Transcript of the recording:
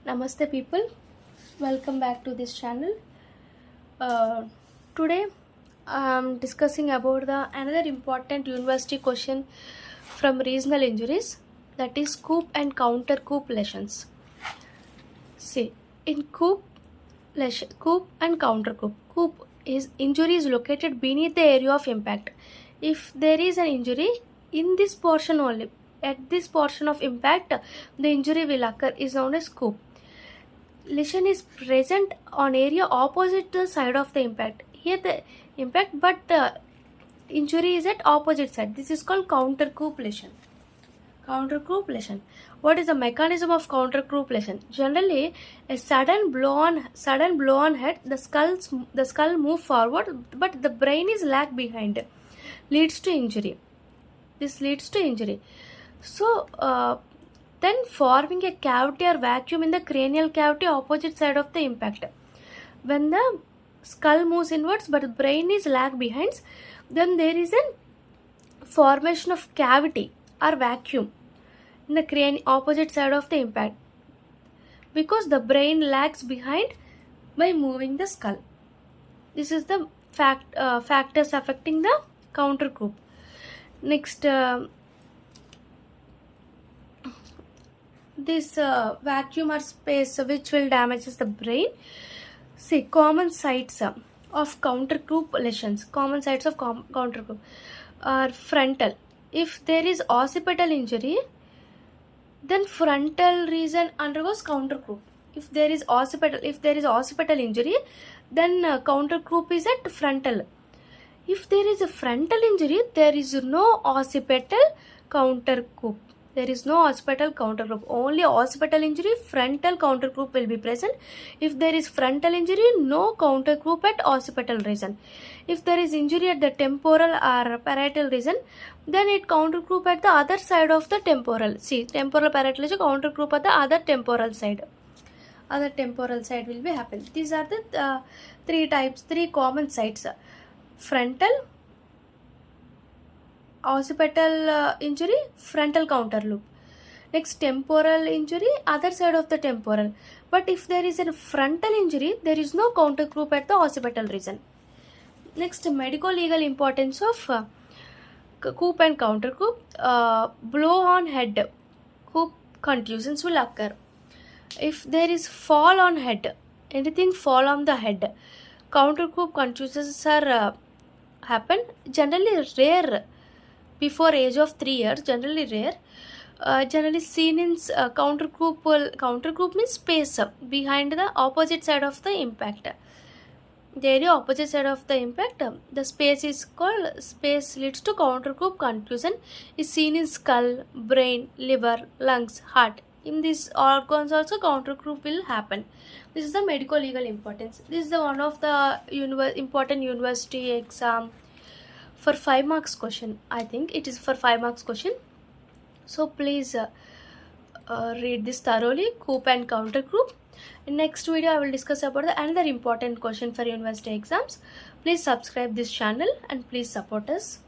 Namaste people, welcome back to this channel. Today I am discussing about the another important university question from regional injuries, that is coup and counter coup lesions. See, in coup and counter coup is injury is located beneath the area of impact. If there is an injury in this portion only, at this portion of impact, the injury will occur is known as coup. Lesion is present on area opposite the side of the impact. Here the impact, but the injury is at opposite side. This is called countercoup lesion. Countercoup lesion. What is the mechanism of countercoup lesion? Generally, a sudden blow on head, the skull move forward, but the brain is lag behind, leads to injury. This leads to injury. So, then forming a cavity or vacuum in the cranial cavity opposite side of the impact. When the skull moves inwards but the brain is lag behind, then there is a formation of cavity or vacuum in the opposite side of the impact, because the brain lags behind by moving the skull. This is the factors affecting the countercoup. Next, this vacuum or space which will damages the brain. See, common sites of countercoup lesions. Common sites of countercoup are frontal. If there is occipital injury, then frontal region undergoes countercoup. If there is occipital injury, then countercoup is at frontal. If there is a frontal injury, there is no occipital countercoup. There is no occipital countercoup. Only occipital injury, frontal countercoup will be present. If there is frontal injury, no countercoup at occipital region. If there is injury at the temporal or parietal region, then it countercoup at the other side of the temporal. See, temporal parietal is countercoup at the other temporal side. Other temporal side will be happen. These are the three common sites: frontal, occipital injury, frontal counter loop. Next, temporal injury, other side of the temporal. But if there is a frontal injury, there is no counter coup at the occipital region. Next, medico-legal importance of coup and counter coup. Blow on head, coup contusions will occur. If there is fall on head, anything fall on the head, counter coup contusions are happen. Generally rare. Before age of 3 years, generally rare. Generally seen in countercoup means space behind the opposite side of the impact. The area opposite side of the impact, the space is called space leads to countercoup contusion, is seen in skull, brain, liver, lungs, heart. In these organs also countercoup will happen. This is the medico-legal importance. This is the one of the important university exam for 5 marks question. I think it is for 5 marks question. So please read this thoroughly, coup and counter coup. In next video I will discuss about another important question for university exams. Please subscribe this channel and please support us.